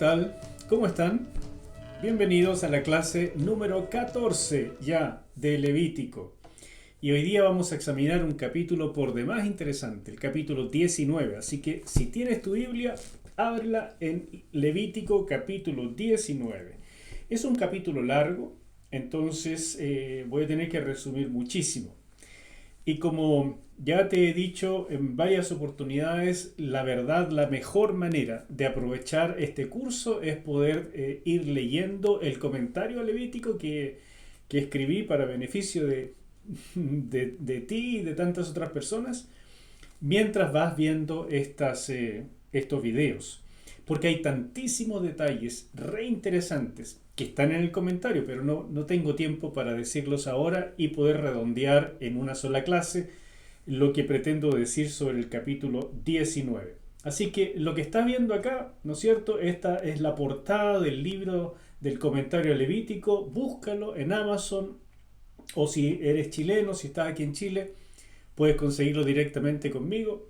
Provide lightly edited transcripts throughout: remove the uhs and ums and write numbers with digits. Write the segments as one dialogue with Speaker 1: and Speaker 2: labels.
Speaker 1: tal? ¿Cómo están? Bienvenidos a la clase número 14 ya de Levítico. Y hoy día vamos a examinar un capítulo por demás interesante, el capítulo 19. Así que si tienes tu Biblia, ábrela en Levítico capítulo 19. Es un capítulo largo, entonces voy a tener que resumir muchísimo. Y como ya te he dicho en varias oportunidades, la verdad, la mejor manera de aprovechar este curso es poder ir leyendo el comentario a Levítico que escribí para beneficio de ti y de tantas otras personas mientras vas viendo estos videos. Porque hay tantísimos detalles re interesantes que están en el comentario, pero no tengo tiempo para decirlos ahora y poder redondear en una sola clase lo que pretendo decir sobre el capítulo 19. Así que lo que estás viendo acá, ¿no es cierto? Esta es la portada del libro del comentario levítico. Búscalo en Amazon, o si eres chileno, si estás aquí en Chile, puedes conseguirlo directamente conmigo,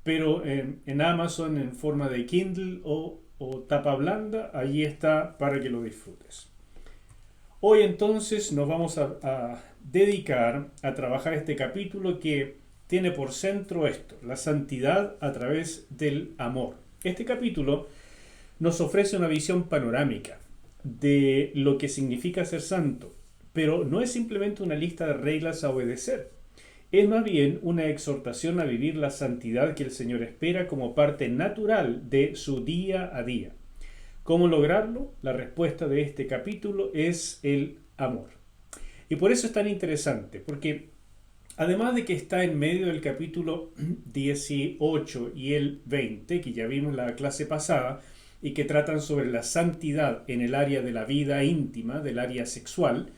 Speaker 1: pero en Amazon en forma de Kindle o tapa blanda, allí está para que lo disfrutes. Hoy entonces nos vamos a dedicar a trabajar este capítulo que tiene por centro esto, la santidad a través del amor. Este capítulo nos ofrece una visión panorámica de lo que significa ser santo, pero no es simplemente una lista de reglas a obedecer. Es más bien una exhortación a vivir la santidad que el Señor espera como parte natural de su día a día. ¿Cómo lograrlo? La respuesta de este capítulo es el amor. Y por eso es tan interesante, porque además de que está en medio del capítulo 18 y el 20, que ya vimos la clase pasada, y que tratan sobre la santidad en el área de la vida íntima, del área sexual,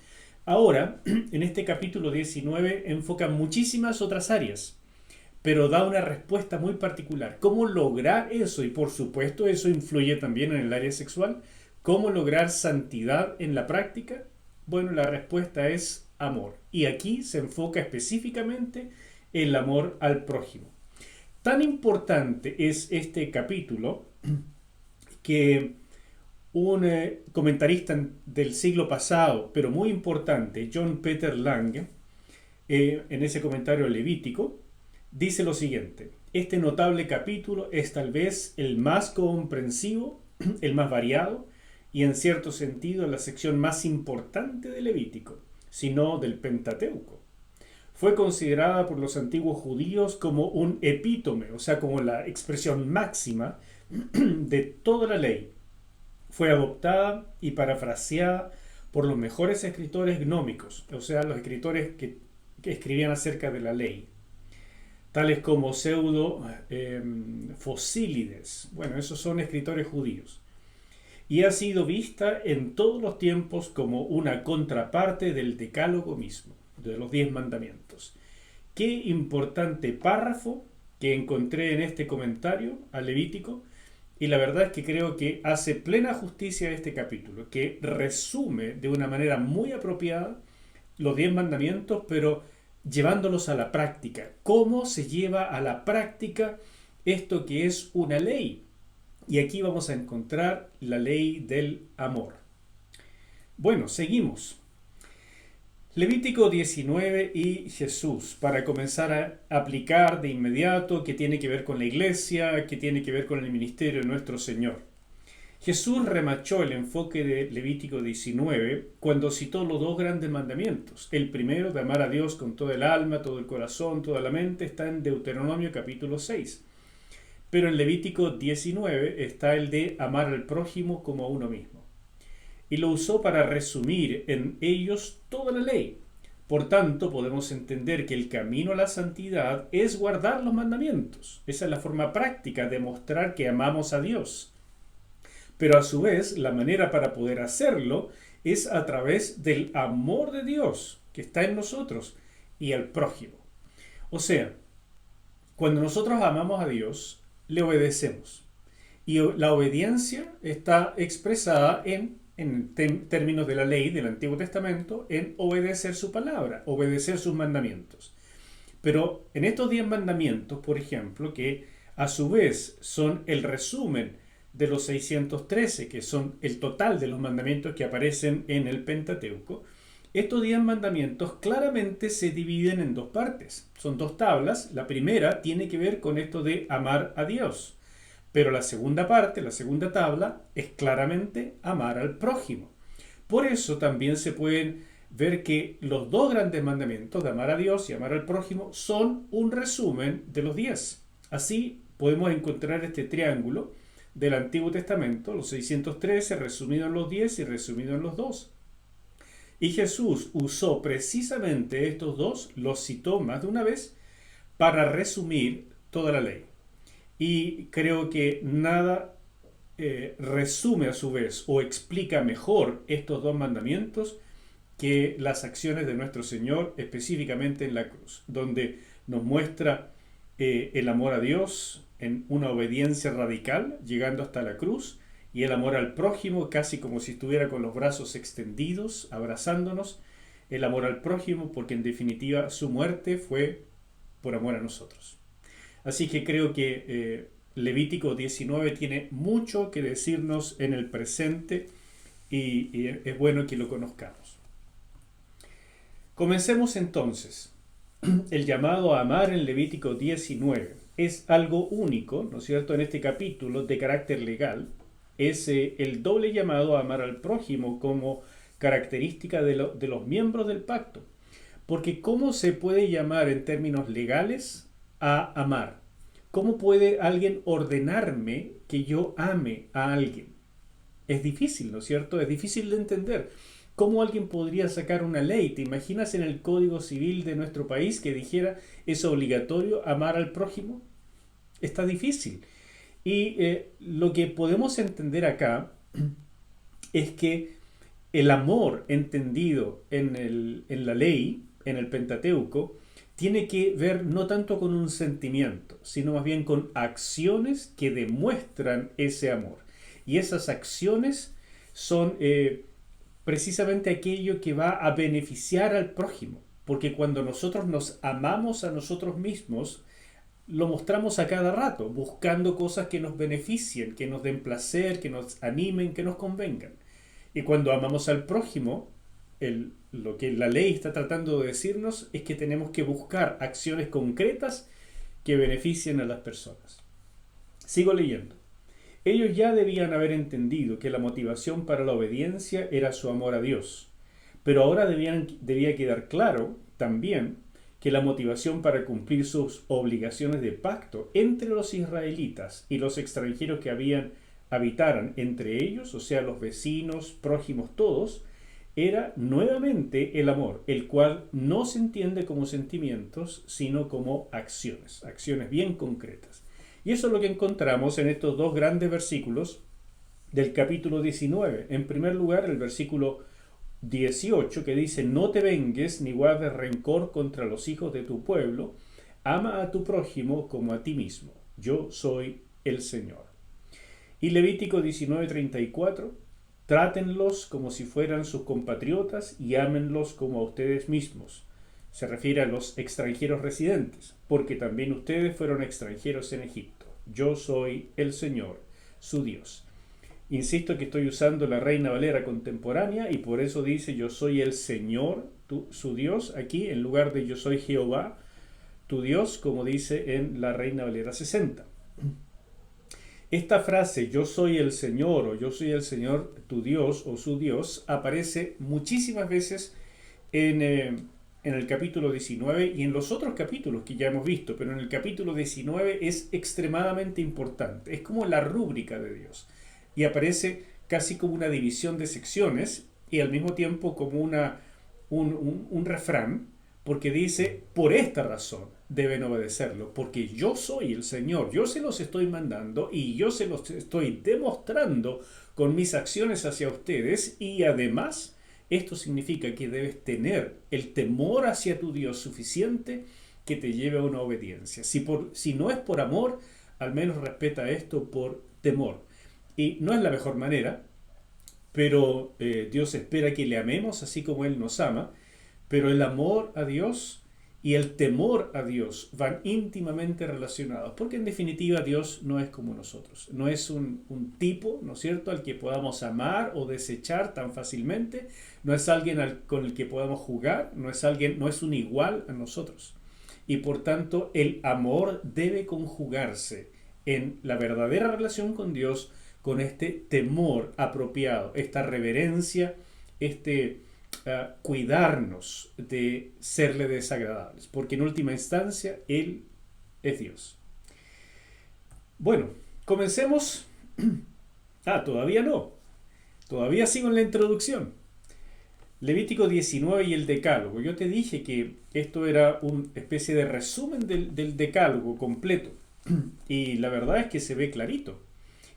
Speaker 1: ahora, en este capítulo 19, enfoca muchísimas otras áreas, pero da una respuesta muy particular. ¿Cómo lograr eso? Y por supuesto eso influye también en el área sexual. ¿Cómo lograr santidad en la práctica? Bueno, la respuesta es amor. Y aquí se enfoca específicamente el amor al prójimo. Tan importante es este capítulo que un comentarista del siglo pasado, pero muy importante, John Peter Lange, en ese comentario levítico, dice lo siguiente: este notable capítulo es tal vez el más comprensivo, el más variado y en cierto sentido la sección más importante de Levítico, si no del Pentateuco. Fue considerada por los antiguos judíos como un epítome, o sea, como la expresión máxima de toda la ley. Fue adoptada y parafraseada por los mejores escritores gnómicos, o sea, los escritores que escribían acerca de la ley, tales como Pseudo Fosílides. Bueno, esos son escritores judíos. Y ha sido vista en todos los tiempos como una contraparte del Decálogo mismo, de los 10 mandamientos. Qué importante párrafo que encontré en este comentario al Levítico, y la verdad es que creo que hace plena justicia a este capítulo, que resume de una manera muy apropiada los 10 mandamientos, pero llevándolos a la práctica. ¿Cómo se lleva a la práctica esto que es una ley? Y aquí vamos a encontrar la ley del amor. Bueno, seguimos. Levítico 19 y Jesús, para comenzar a aplicar de inmediato, que tiene que ver con la iglesia, que tiene que ver con el ministerio de nuestro Señor. Jesús remachó el enfoque de Levítico 19 cuando citó los dos grandes mandamientos. El primero, de amar a Dios con todo el alma, todo el corazón, toda la mente, está en Deuteronomio capítulo 6. Pero en Levítico 19 está el de amar al prójimo como a uno mismo. Y lo usó para resumir en ellos toda la ley. Por tanto, podemos entender que el camino a la santidad es guardar los mandamientos. Esa es la forma práctica de mostrar que amamos a Dios. Pero a su vez, la manera para poder hacerlo es a través del amor de Dios que está en nosotros y al prójimo. O sea, cuando nosotros amamos a Dios, le obedecemos. Y la obediencia está expresada en términos de la ley del Antiguo Testamento, en obedecer su palabra, obedecer sus mandamientos. Pero en estos 10 mandamientos, por ejemplo, que a su vez son el resumen de los 613, que son el total de los mandamientos que aparecen en el Pentateuco, estos 10 mandamientos claramente se dividen en dos partes. Son dos tablas. La primera tiene que ver con esto de amar a Dios. Pero la segunda parte, la segunda tabla, es claramente amar al prójimo. Por eso también se pueden ver que los dos grandes mandamientos de amar a Dios y amar al prójimo son un resumen de los 10. Así podemos encontrar este triángulo del Antiguo Testamento, los 613 resumido en los 10 y resumido en los 2. Y Jesús usó precisamente estos dos, los citó más de una vez, para resumir toda la ley. Y creo que nada resume a su vez o explica mejor estos dos mandamientos que las acciones de nuestro Señor, específicamente en la cruz, donde nos muestra el amor a Dios en una obediencia radical, llegando hasta la cruz, y el amor al prójimo, casi como si estuviera con los brazos extendidos, abrazándonos, el amor al prójimo, porque en definitiva su muerte fue por amor a nosotros. Así que creo que Levítico 19 tiene mucho que decirnos en el presente y es bueno que lo conozcamos. Comencemos entonces. El llamado a amar en Levítico 19 es algo único, ¿no es cierto?, en este capítulo de carácter legal. Es el doble llamado a amar al prójimo como característica de los miembros del pacto. Porque ¿cómo se puede llamar en términos legales a amar? ¿Cómo puede alguien ordenarme que yo ame a alguien? Es difícil, ¿no es cierto? Es difícil de entender. ¿Cómo alguien podría sacar una ley? ¿Te imaginas en el Código Civil de nuestro país que dijera es obligatorio amar al prójimo? Está difícil. Y lo que podemos entender acá es que el amor entendido en la ley, en el Pentateuco, tiene que ver no tanto con un sentimiento, sino más bien con acciones que demuestran ese amor. Y esas acciones son precisamente aquello que va a beneficiar al prójimo. Porque cuando nosotros nos amamos a nosotros mismos, lo mostramos a cada rato, buscando cosas que nos beneficien, que nos den placer, que nos animen, que nos convengan. Y cuando amamos al prójimo, lo que la ley está tratando de decirnos es que tenemos que buscar acciones concretas que beneficien a las personas. Sigo leyendo. Ellos ya debían haber entendido que la motivación para la obediencia era su amor a Dios, pero ahora debía quedar claro también que la motivación para cumplir sus obligaciones de pacto entre los israelitas y los extranjeros que habitaran entre ellos, o sea, los vecinos, prójimos, todos, era nuevamente el amor, el cual no se entiende como sentimientos, sino como acciones bien concretas. Y eso es lo que encontramos en estos dos grandes versículos del capítulo 19. En primer lugar, el versículo 18, que dice: no te vengues ni guardes rencor contra los hijos de tu pueblo, ama a tu prójimo como a ti mismo. Yo soy el Señor. Y Levítico 19:34, trátenlos como si fueran sus compatriotas y ámenlos como a ustedes mismos. Se refiere a los extranjeros residentes, porque también ustedes fueron extranjeros en Egipto. Yo soy el Señor, su Dios. Insisto que estoy usando la Reina Valera contemporánea y por eso dice yo soy el Señor, su Dios, aquí en lugar de yo soy Jehová, tu Dios, como dice en la Reina Valera 60. Esta frase yo soy el Señor o yo soy el Señor, tu Dios o su Dios aparece muchísimas veces en el capítulo 19 y en los otros capítulos que ya hemos visto, pero en el capítulo 19 es extremadamente importante, es como la rúbrica de Dios. Y aparece casi como una división de secciones y al mismo tiempo como un refrán, porque dice, por esta razón deben obedecerlo, porque yo soy el Señor, yo se los estoy mandando y yo se los estoy demostrando con mis acciones hacia ustedes y además esto significa que debes tener el temor hacia tu Dios suficiente que te lleve a una obediencia. Si no es por amor, al menos respeta esto por temor. Y no es la mejor manera, pero Dios espera que le amemos así como Él nos ama, pero el amor a Dios y el temor a Dios van íntimamente relacionados, porque en definitiva Dios no es como nosotros, no es un tipo, ¿no es cierto?, al que podamos amar o desechar tan fácilmente, no es alguien con el que podamos jugar, no es un igual a nosotros. Y por tanto el amor debe conjugarse en la verdadera relación con Dios, con este temor apropiado, esta reverencia, cuidarnos de serle desagradables, porque en última instancia Él es Dios. Bueno, comencemos. Todavía no. Todavía sigo en la introducción. Levítico 19 y el Decálogo. Yo te dije que esto era una especie de resumen del Decálogo completo. Y la verdad es que se ve clarito.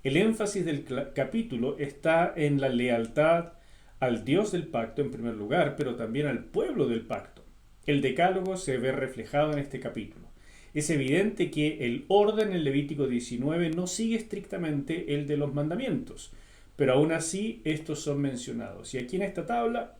Speaker 1: El énfasis del capítulo está en la lealtad al Dios del pacto en primer lugar, pero también al pueblo del pacto. El decálogo se ve reflejado en este capítulo. Es evidente que el orden en Levítico 19 no sigue estrictamente el de los mandamientos, pero aún así estos son mencionados. Y aquí en esta tabla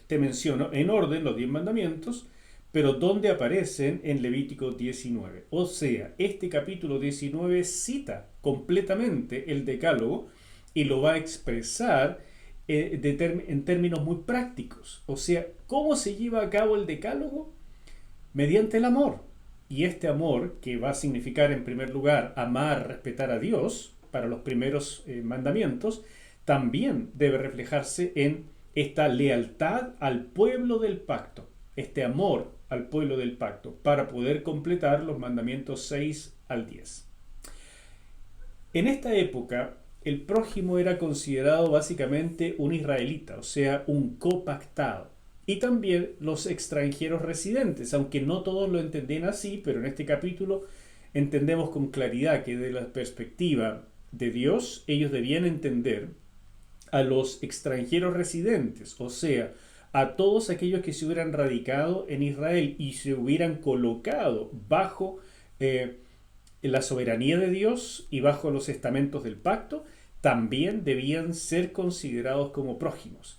Speaker 1: te menciono en orden los 10 mandamientos, pero donde aparecen en Levítico 19. O sea, este capítulo 19 cita completamente el decálogo y lo va a expresar en términos muy prácticos. O sea, ¿cómo se lleva a cabo el decálogo? Mediante el amor. Y este amor, que va a significar en primer lugar amar, respetar a Dios para los primeros mandamientos, también debe reflejarse en esta lealtad al pueblo del pacto, este amor al pueblo del pacto, para poder completar los mandamientos 6 al 10. En esta época, el prójimo era considerado básicamente un israelita, o sea, un copactado. Y también los extranjeros residentes, aunque no todos lo entendían así, pero en este capítulo entendemos con claridad que desde la perspectiva de Dios, ellos debían entender a los extranjeros residentes, o sea, a todos aquellos que se hubieran radicado en Israel y se hubieran colocado bajo la soberanía de Dios y bajo los estamentos del pacto, también debían ser considerados como prójimos.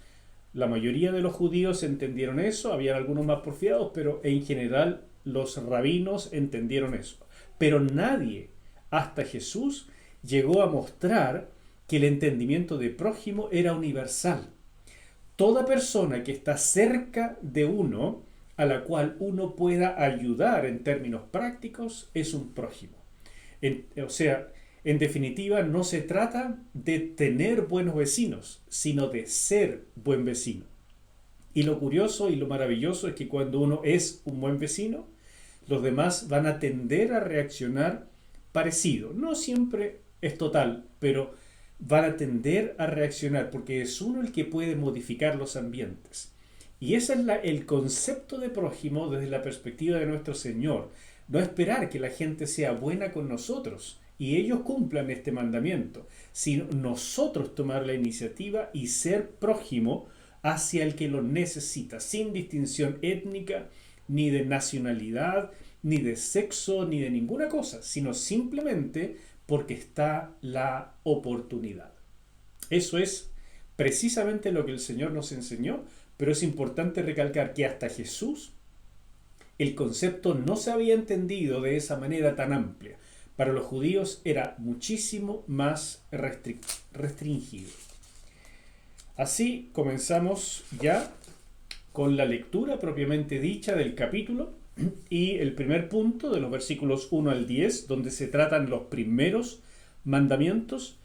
Speaker 1: La mayoría de los judíos entendieron eso, habían algunos más porfiados, pero en general los rabinos entendieron eso. Pero nadie, hasta Jesús, llegó a mostrar que el entendimiento de prójimo era universal. Toda persona que está cerca de uno, a la cual uno pueda ayudar en términos prácticos, es un prójimo. En definitiva, no se trata de tener buenos vecinos, sino de ser buen vecino. Y lo curioso y lo maravilloso es que cuando uno es un buen vecino, los demás van a tender a reaccionar parecido. No siempre es total, pero van a tender a reaccionar porque es uno el que puede modificar los ambientes. Y ese es el concepto de prójimo desde la perspectiva de nuestro Señor. No esperar que la gente sea buena con nosotros y ellos cumplan este mandamiento, sino nosotros tomar la iniciativa y ser prójimo hacia el que lo necesita, sin distinción étnica, ni de nacionalidad, ni de sexo, ni de ninguna cosa, sino simplemente porque está la oportunidad. Eso es precisamente lo que el Señor nos enseñó, pero es importante recalcar que hasta Jesús el concepto no se había entendido de esa manera tan amplia. Para los judíos era muchísimo más restringido. Así comenzamos ya con la lectura propiamente dicha del capítulo y el primer punto de los versículos 1 al 10, donde se tratan los primeros mandamientos,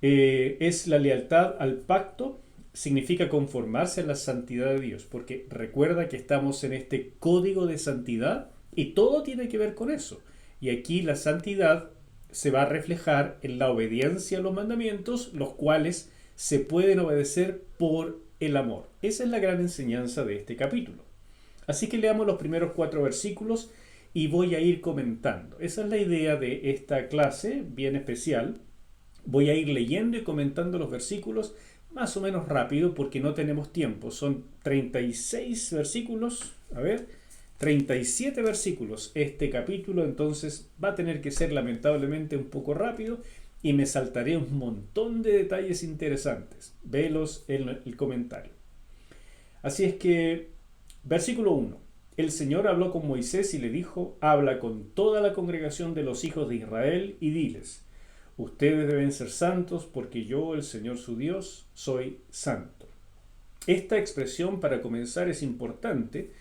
Speaker 1: es la lealtad al pacto. Significa conformarse a la santidad de Dios, porque recuerda que estamos en este código de santidad y todo tiene que ver con eso. Y aquí la santidad se va a reflejar en la obediencia a los mandamientos, los cuales se pueden obedecer por el amor. Esa es la gran enseñanza de este capítulo. Así que leamos los primeros 4 versículos y voy a ir comentando. Esa es la idea de esta clase bien especial. Voy a ir leyendo y comentando los versículos más o menos rápido porque no tenemos tiempo. Son 36 versículos, 37 versículos este capítulo, entonces va a tener que ser lamentablemente un poco rápido y me saltaré un montón de detalles interesantes. Velos en el comentario. Así es que, versículo 1. el Señor habló con Moisés y le dijo: habla con toda la congregación de los hijos de Israel y diles: ustedes deben ser santos porque yo, el Señor su Dios, soy santo. Esta expresión, para comenzar, es importante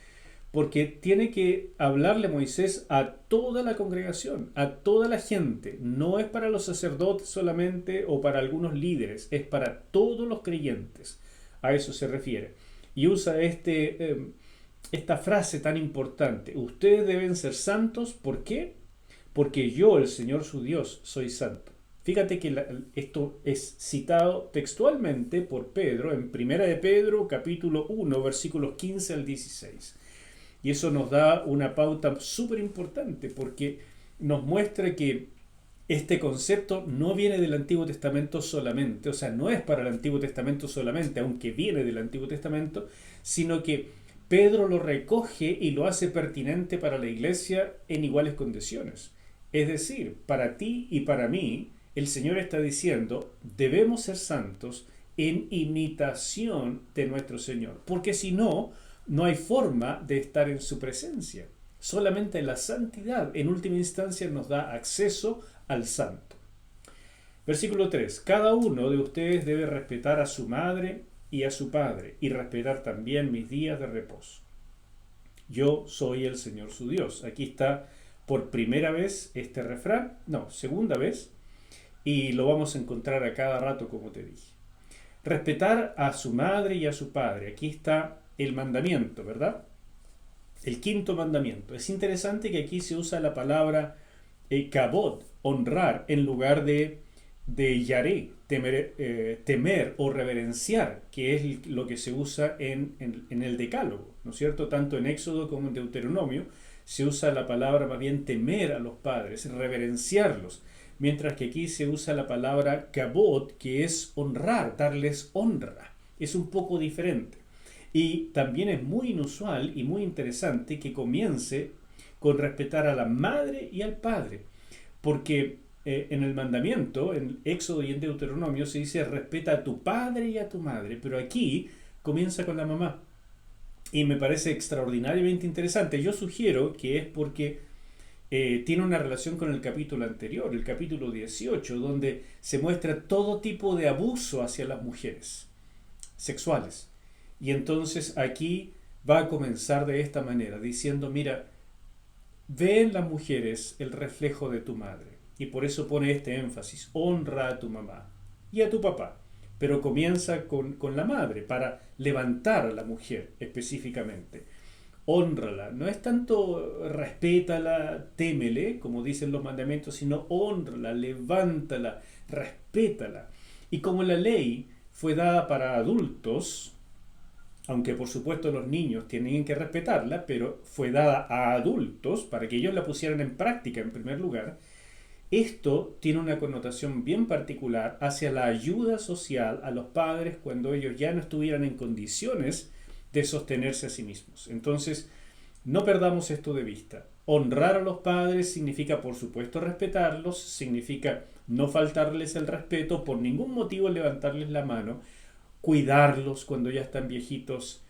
Speaker 1: porque tiene que hablarle Moisés a toda la congregación, a toda la gente. No es para los sacerdotes solamente o para algunos líderes, es para todos los creyentes. A eso se refiere. Y usa esta frase tan importante: ustedes deben ser santos. ¿Por qué? Porque yo, el Señor su Dios, soy santo. Fíjate que esto es citado textualmente por Pedro en 1 de Pedro capítulo 1 versículos 15 al 16. Y eso nos da una pauta súper importante porque nos muestra que este concepto no viene del Antiguo Testamento solamente, o sea, no es para el Antiguo Testamento solamente, aunque viene del Antiguo Testamento, sino que Pedro lo recoge y lo hace pertinente para la iglesia en iguales condiciones. Es decir, para ti y para mí, el Señor está diciendo: debemos ser santos en imitación de nuestro Señor, porque si no, no hay forma de estar en su presencia. Solamente la santidad, en última instancia, nos da acceso al santo. Versículo 3. Cada uno de ustedes debe respetar a su madre y a su padre, y respetar también mis días de reposo. Yo soy el Señor su Dios. Aquí está por primera vez este refrán, no, segunda vez, y lo vamos a encontrar a cada rato, como te dije. Respetar a su madre y a su padre. Aquí está el mandamiento, ¿verdad? El quinto mandamiento. Es interesante que aquí se usa la palabra kabod, honrar, en lugar de yaré, temer o reverenciar, que es lo que se usa en el Decálogo, ¿no es cierto? Tanto en Éxodo como en Deuteronomio se usa la palabra más bien temer a los padres, reverenciarlos, mientras que aquí se usa la palabra kabod, que es honrar, darles honra. Es un poco diferente. Y también es muy inusual y muy interesante que comience con respetar a la madre y al padre, porque en el mandamiento, en Éxodo y en Deuteronomio, se dice: respeta a tu padre y a tu madre, pero aquí comienza con la mamá. Y me parece extraordinariamente interesante. Yo sugiero que es porque tiene una relación con el capítulo anterior, el capítulo 18, donde se muestra todo tipo de abuso hacia las mujeres sexuales. Y entonces aquí va a comenzar de esta manera, diciendo: mira, ve en las mujeres el reflejo de tu madre. Y por eso pone este énfasis: honra a tu mamá y a tu papá. Pero comienza con la madre, para levantar a la mujer específicamente. Hónrala. No es tanto respétala, témele, como dicen los mandamientos, sino hónrala, levántala, respétala. Y como la ley fue dada para adultos, aunque por supuesto los niños tienen que respetarla, pero fue dada a adultos para que ellos la pusieran en práctica en primer lugar, esto tiene una connotación bien particular hacia la ayuda social a los padres cuando ellos ya no estuvieran en condiciones de sostenerse a sí mismos. Entonces, no perdamos esto de vista. Honrar a los padres significa, por supuesto, respetarlos, significa no faltarles el respeto, por ningún motivo levantarles la mano, cuidarlos cuando ya están viejitos,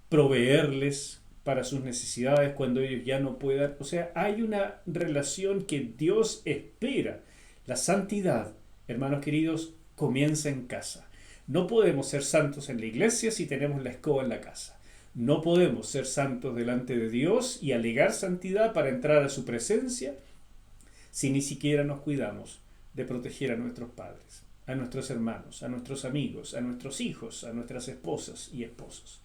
Speaker 1: proveerles para sus necesidades cuando ellos ya no puedan. O sea, hay una relación que Dios espera. La santidad, hermanos queridos, comienza en casa. No podemos ser santos en la iglesia si tenemos la escoba en la casa. No podemos ser santos delante de Dios y alegar santidad para entrar a su presencia si ni siquiera nos cuidamos de proteger a nuestros padres, a nuestros hermanos, a nuestros amigos, a nuestros hijos, a nuestras esposas y esposos.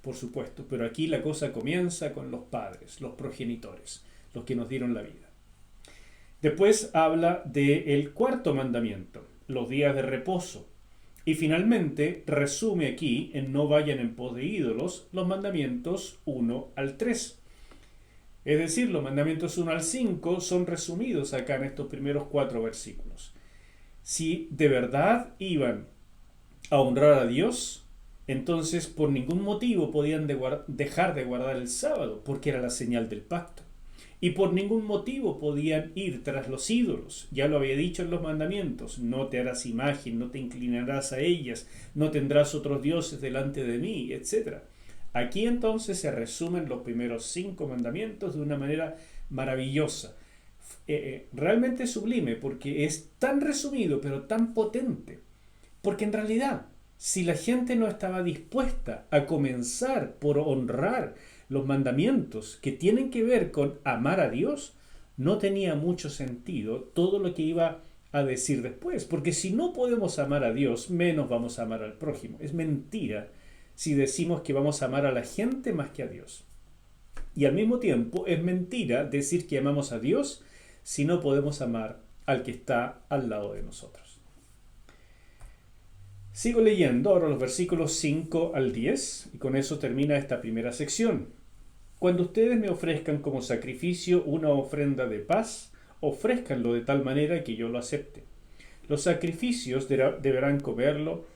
Speaker 1: Por supuesto, pero aquí la cosa comienza con los padres, los progenitores, los que nos dieron la vida. Después habla del cuarto mandamiento, los días de reposo. Y finalmente resume aquí en no vayan en pos de ídolos los mandamientos 1 al 3. Es decir, los mandamientos 1 al 5 son resumidos acá en estos primeros 4 versículos. Si de verdad iban a honrar a Dios, entonces por ningún motivo podían dejar de guardar el sábado, porque era la señal del pacto. Y por ningún motivo podían ir tras los ídolos. Ya lo había dicho en los mandamientos: no te harás imagen, no te inclinarás a ellas, no tendrás otros dioses delante de mí, etc. Aquí entonces se resumen los primeros 5 mandamientos de una manera maravillosa, realmente sublime, porque es tan resumido pero tan potente. Porque en realidad, si la gente no estaba dispuesta a comenzar por honrar los mandamientos que tienen que ver con amar a Dios, no tenía mucho sentido todo lo que iba a decir después. Porque si no podemos amar a Dios, menos vamos a amar al prójimo. Es mentira si decimos que vamos a amar a la gente más que a Dios. Y al mismo tiempo es mentira decir que amamos a Dios si no podemos amar al que está al lado de nosotros. Sigo leyendo ahora los versículos 5 al 10 y con eso termina esta primera sección. Cuando ustedes me ofrezcan como sacrificio una ofrenda de paz, ofrézcanlo de tal manera que yo lo acepte. Los sacrificios deberán comerlo,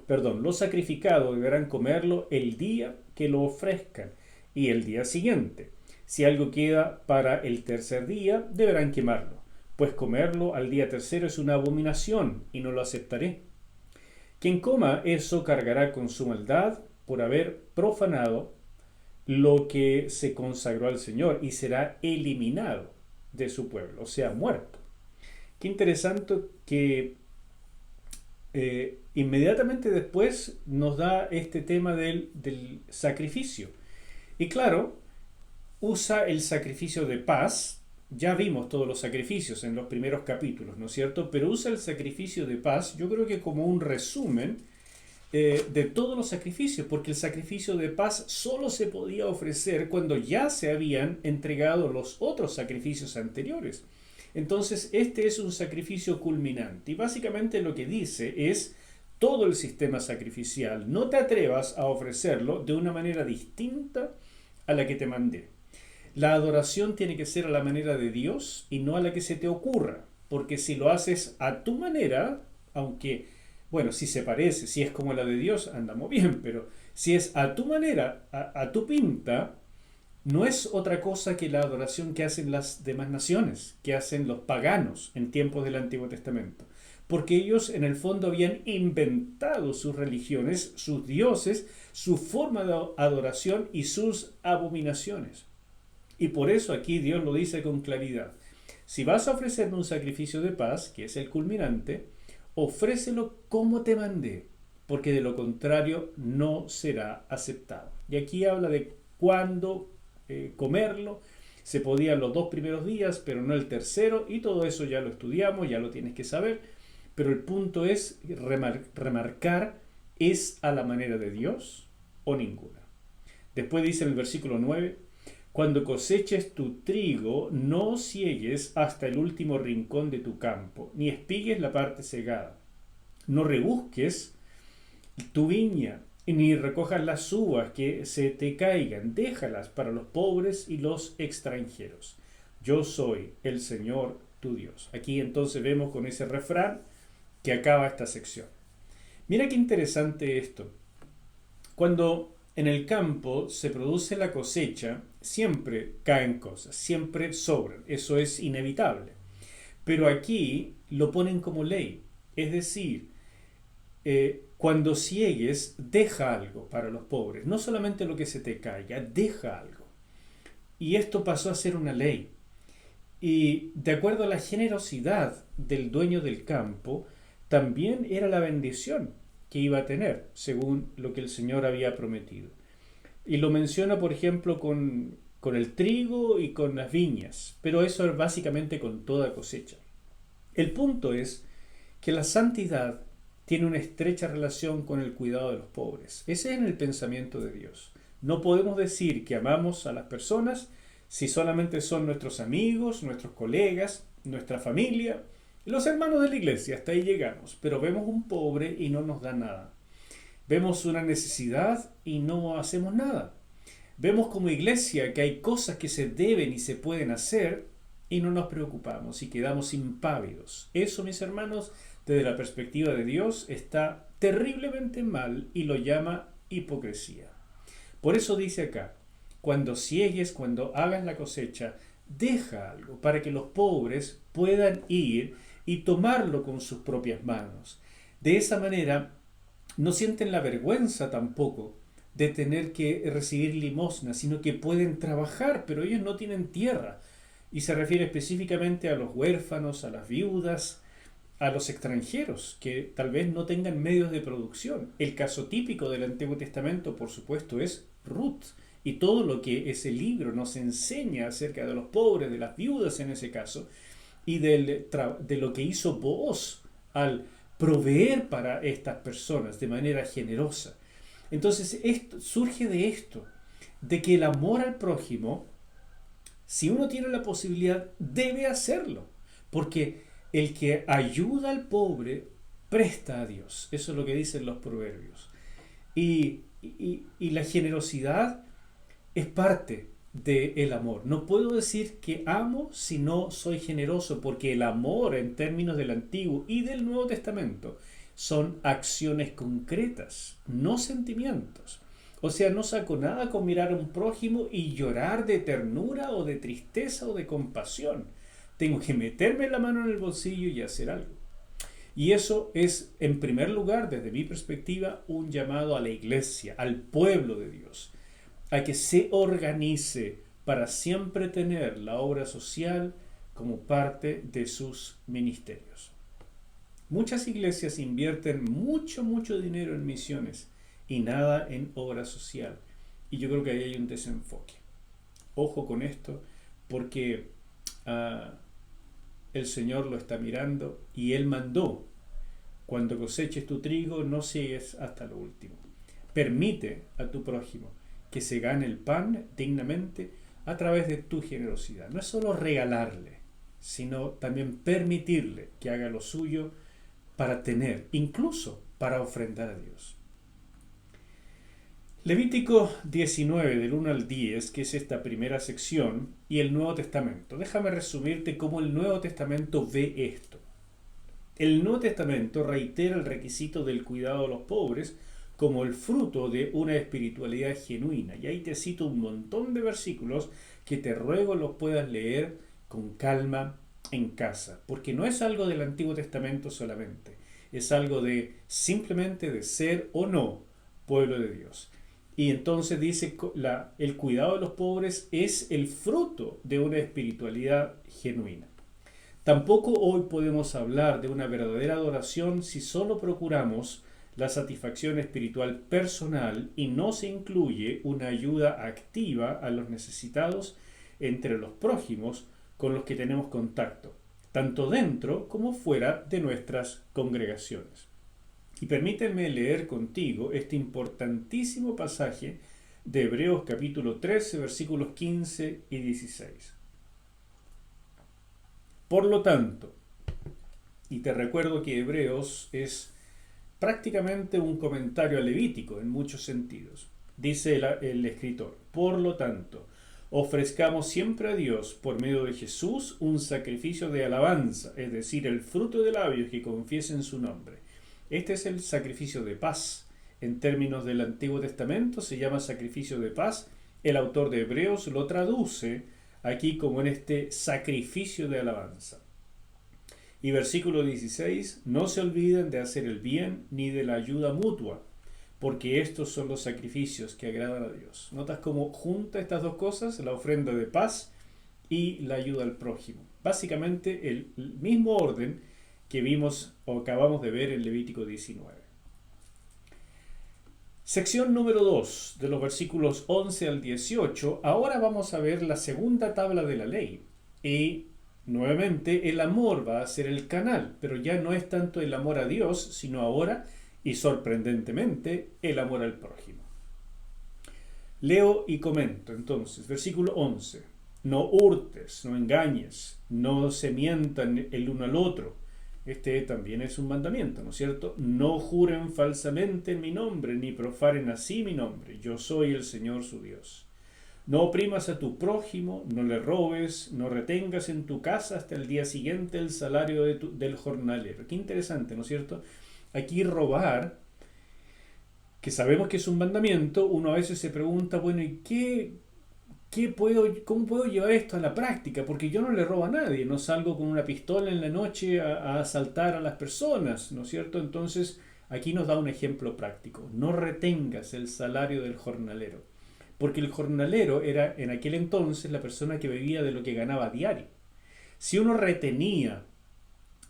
Speaker 1: los sacrificados deberán comerlo el día que lo ofrezcan y el día siguiente. Si algo queda para el tercer día, deberán quemarlo, pues comerlo al día tercero es una abominación y no lo aceptaré. Quien coma eso cargará con su maldad por haber profanado lo que se consagró al Señor y será eliminado de su pueblo, o sea, muerto. Qué interesante que inmediatamente después nos da este tema del sacrificio. Y claro, usa el sacrificio de paz. Ya vimos todos los sacrificios en los primeros capítulos, ¿no es cierto? Pero usa el sacrificio de paz, yo creo que como un resumen de todos los sacrificios, porque el sacrificio de paz solo se podía ofrecer cuando ya se habían entregado los otros sacrificios anteriores. Entonces, este es un sacrificio culminante. Y básicamente lo que dice es todo el sistema sacrificial. No te atrevas a ofrecerlo de una manera distinta a la que te mandé. La adoración tiene que ser a la manera de Dios y no a la que se te ocurra, porque si lo haces a tu manera, aunque, bueno, si se parece, si es como la de Dios, andamos bien, pero si es a tu manera, a tu pinta, no es otra cosa que la adoración que hacen las demás naciones, que hacen los paganos en tiempos del Antiguo Testamento, porque ellos en el fondo habían inventado sus religiones, sus dioses, su forma de adoración y sus abominaciones. Y por eso aquí Dios lo dice con claridad. Si vas a ofrecerme un sacrificio de paz, que es el culminante, ofrécelo como te mandé, porque de lo contrario no será aceptado. Y aquí habla de cuándo comerlo. Se podía los 2 primeros días, pero no el tercero, y todo eso ya lo estudiamos, ya lo tienes que saber. Pero el punto es remarcar, ¿es a la manera de Dios o ninguna? Después dice en el versículo 9, cuando coseches tu trigo, no ciegues hasta el último rincón de tu campo, ni espigues la parte segada. No rebusques tu viña, ni recojas las uvas que se te caigan. Déjalas para los pobres y los extranjeros. Yo soy el Señor tu Dios. Aquí entonces vemos con ese refrán que acaba esta sección. Mira qué interesante esto. Cuando en el campo se produce la cosecha, siempre caen cosas, siempre sobran, eso es inevitable. Pero aquí lo ponen como ley, es decir, cuando ciegues, deja algo para los pobres, no solamente lo que se te caiga, deja algo. Y esto pasó a ser una ley. Y de acuerdo a la generosidad del dueño del campo, también era la bendición que iba a tener, según lo que el Señor había prometido. Y lo menciona, por ejemplo, con el trigo y con las viñas, pero eso es básicamente con toda cosecha. El punto es que la santidad tiene una estrecha relación con el cuidado de los pobres. Ese es el pensamiento de Dios. No podemos decir que amamos a las personas si solamente son nuestros amigos, nuestros colegas, nuestra familia, los hermanos de la iglesia, hasta ahí llegamos, pero vemos un pobre y no nos da nada. Vemos una necesidad y no hacemos nada. Vemos como iglesia que hay cosas que se deben y se pueden hacer y no nos preocupamos y quedamos impávidos. Eso, mis hermanos, desde la perspectiva de Dios está terriblemente mal y lo llama hipocresía. Por eso dice acá, cuando ciegues, cuando hagas la cosecha, deja algo para que los pobres puedan ir y tomarlo con sus propias manos. De esa manera no sienten la vergüenza tampoco de tener que recibir limosna, sino que pueden trabajar, pero ellos no tienen tierra. Y se refiere específicamente a los huérfanos, a las viudas, a los extranjeros que tal vez no tengan medios de producción. El caso típico del Antiguo Testamento, por supuesto, es Ruth. Y todo lo que ese libro nos enseña acerca de los pobres, de las viudas en ese caso, y de lo que hizo Booz al proveer para estas personas de manera generosa. Entonces, esto surge de esto, de que el amor al prójimo, si uno tiene la posibilidad, debe hacerlo, porque el que ayuda al pobre presta a Dios. Eso es lo que dicen los proverbios. Y la generosidad es parte del amor. No puedo decir que amo si no soy generoso, porque el amor en términos del Antiguo y del Nuevo Testamento son acciones concretas, no sentimientos. O sea, no saco nada con mirar a un prójimo y llorar de ternura o de tristeza o de compasión. Tengo que meterme la mano en el bolsillo y hacer algo. Y eso es, en primer lugar, desde mi perspectiva, un llamado a la iglesia, al pueblo de Dios, a que se organice para siempre tener la obra social como parte de sus ministerios. Muchas iglesias invierten mucho dinero en misiones y nada en obra social. Y yo creo que ahí hay un desenfoque. Ojo con esto, porque el Señor lo está mirando y Él mandó: cuando coseches tu trigo, no sigues hasta lo último. Permite a tu prójimo que se gane el pan dignamente a través de tu generosidad. No es solo regalarle, sino también permitirle que haga lo suyo para tener, incluso para ofrendar a Dios. Levítico 19, del 1 al 10, que es esta primera sección, y el Nuevo Testamento. Déjame resumirte cómo el Nuevo Testamento ve esto. El Nuevo Testamento reitera el requisito del cuidado de los pobres como el fruto de una espiritualidad genuina. Y ahí te cito un montón de versículos que te ruego los puedas leer con calma en casa, porque no es algo del Antiguo Testamento solamente, es algo de simplemente de ser o no pueblo de Dios. Y entonces dice, el cuidado de los pobres es el fruto de una espiritualidad genuina. Tampoco hoy podemos hablar de una verdadera adoración si solo procuramos la satisfacción espiritual personal y no se incluye una ayuda activa a los necesitados entre los prójimos con los que tenemos contacto, tanto dentro como fuera de nuestras congregaciones. Y permítanme leer contigo este importantísimo pasaje de Hebreos capítulo 13, versículos 15 y 16. Por lo tanto, y te recuerdo que Hebreos es prácticamente un comentario a Levítico en muchos sentidos. Dice el escritor: por lo tanto, ofrezcamos siempre a Dios por medio de Jesús un sacrificio de alabanza, es decir, el fruto de labios que confiesen su nombre. Este es el sacrificio de paz. En términos del Antiguo Testamento se llama sacrificio de paz. El autor de Hebreos lo traduce aquí como en este sacrificio de alabanza. Y versículo 16: no se olviden de hacer el bien ni de la ayuda mutua, porque estos son los sacrificios que agradan a Dios. ¿Notas cómo junta estas dos cosas? La ofrenda de paz y la ayuda al prójimo. Básicamente el mismo orden que vimos o acabamos de ver en Levítico 19. Sección número 2, de los versículos 11 al 18. Ahora vamos a ver la segunda tabla de la ley. Y nuevamente el amor va a ser el canal, pero ya no es tanto el amor a Dios, sino ahora, y sorprendentemente, el amor al prójimo. Leo y comento entonces, versículo 11. No hurtes, no engañes, no se mientan el uno al otro. Este también es un mandamiento, ¿no es cierto? No juren falsamente en mi nombre, ni profanen así mi nombre. Yo soy el Señor su Dios. No oprimas a tu prójimo, no le robes, no retengas en tu casa hasta el día siguiente el salario del jornalero. Qué interesante, ¿no es cierto? Aquí robar, que sabemos que es un mandamiento, uno a veces se pregunta, bueno, ¿y cómo puedo llevar esto a la práctica? Porque yo no le robo a nadie, no salgo con una pistola en la noche a asaltar a las personas, ¿no es cierto? Entonces Aquí nos da un ejemplo práctico. No retengas el salario del jornalero, porque el jornalero era en aquel entonces la persona que vivía de lo que ganaba a diario. Si uno retenía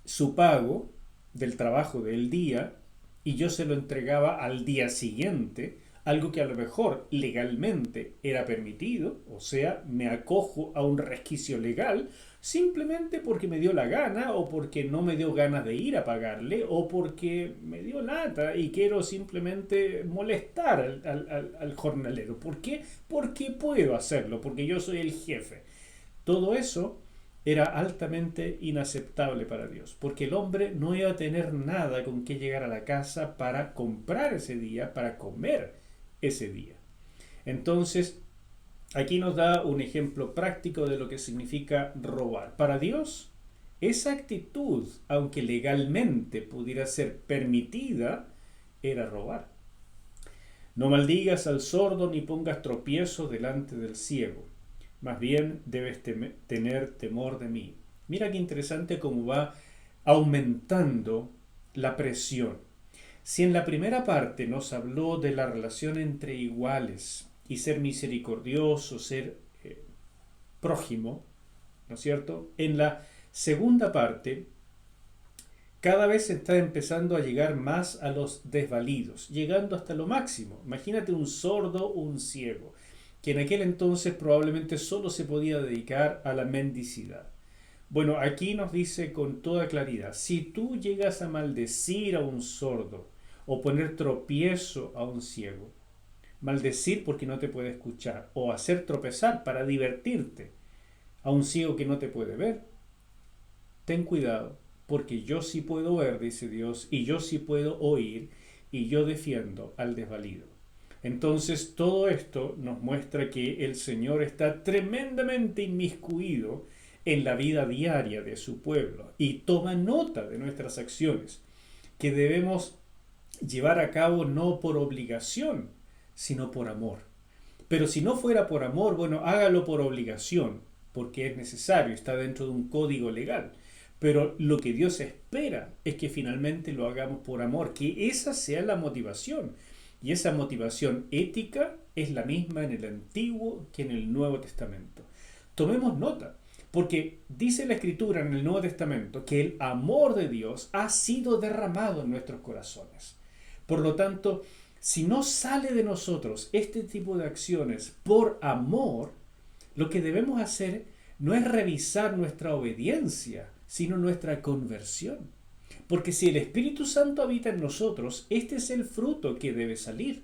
Speaker 1: su pago del trabajo del día y yo se lo entregaba al día siguiente, algo que a lo mejor legalmente era permitido, o sea, me acojo a un resquicio legal, simplemente porque me dio la gana o porque no me dio ganas de ir a pagarle o porque me dio lata y quiero simplemente molestar al jornalero. ¿Por qué? Porque puedo hacerlo, porque yo soy el jefe. Todo eso era altamente inaceptable para Dios, porque el hombre no iba a tener nada con qué llegar a la casa para comprar ese día, para comer ese día. Entonces, aquí nos da un ejemplo práctico de lo que significa robar. Para Dios, esa actitud, aunque legalmente pudiera ser permitida, era robar. No maldigas al sordo ni pongas tropiezo delante del ciego. Más bien debes tener temor de mí. Mira qué interesante cómo va aumentando la presión. Si en la primera parte nos habló de la relación entre iguales y ser misericordioso, ser prójimo, ¿no es cierto? En la segunda parte, cada vez se está empezando a llegar más a los desvalidos, llegando hasta lo máximo. Imagínate un sordo o un ciego, que en aquel entonces probablemente solo se podía dedicar a la mendicidad. Bueno, aquí nos dice con toda claridad, si tú llegas a maldecir a un sordo o poner tropiezo a un ciego, maldecir porque no te puede escuchar o hacer tropezar para divertirte a un ciego que no te puede ver, ten cuidado, porque yo sí puedo ver, dice Dios, y yo sí puedo oír, y yo defiendo al desvalido. Entonces todo esto nos muestra que el Señor está tremendamente inmiscuido en la vida diaria de su pueblo y toma nota de nuestras acciones, que debemos llevar a cabo no por obligación, sino por amor. Pero si no fuera por amor, bueno, hágalo por obligación, porque es necesario, está dentro de un código legal. Pero lo que Dios espera es que finalmente lo hagamos por amor, que esa sea la motivación. Y esa motivación ética es la misma en el Antiguo que en el Nuevo Testamento. Tomemos nota, porque dice la Escritura en el Nuevo Testamento que el amor de Dios ha sido derramado en nuestros corazones. Por lo tanto, si no sale de nosotros este tipo de acciones por amor, lo que debemos hacer no es revisar nuestra obediencia, sino nuestra conversión. Porque si el Espíritu Santo habita en nosotros, este es el fruto que debe salir.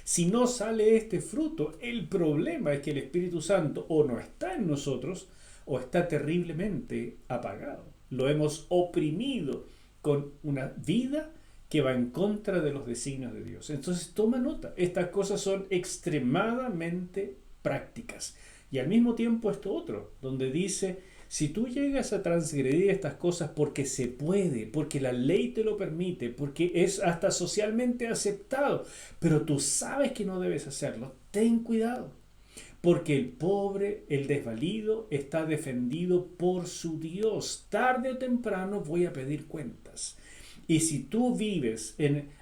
Speaker 1: Si no sale este fruto, el problema es que el Espíritu Santo o no está en nosotros o está terriblemente apagado. Lo hemos oprimido con una vida que va en contra de los designios de Dios. Entonces toma nota, estas cosas son extremadamente prácticas. Y al mismo tiempo esto otro, donde dice, si tú llegas a transgredir estas cosas porque se puede, porque la ley te lo permite, porque es hasta socialmente aceptado, pero tú sabes que no debes hacerlo, ten cuidado. Porque el pobre, el desvalido, está defendido por su Dios. Tarde o temprano voy a pedir cuentas. Y si tú vives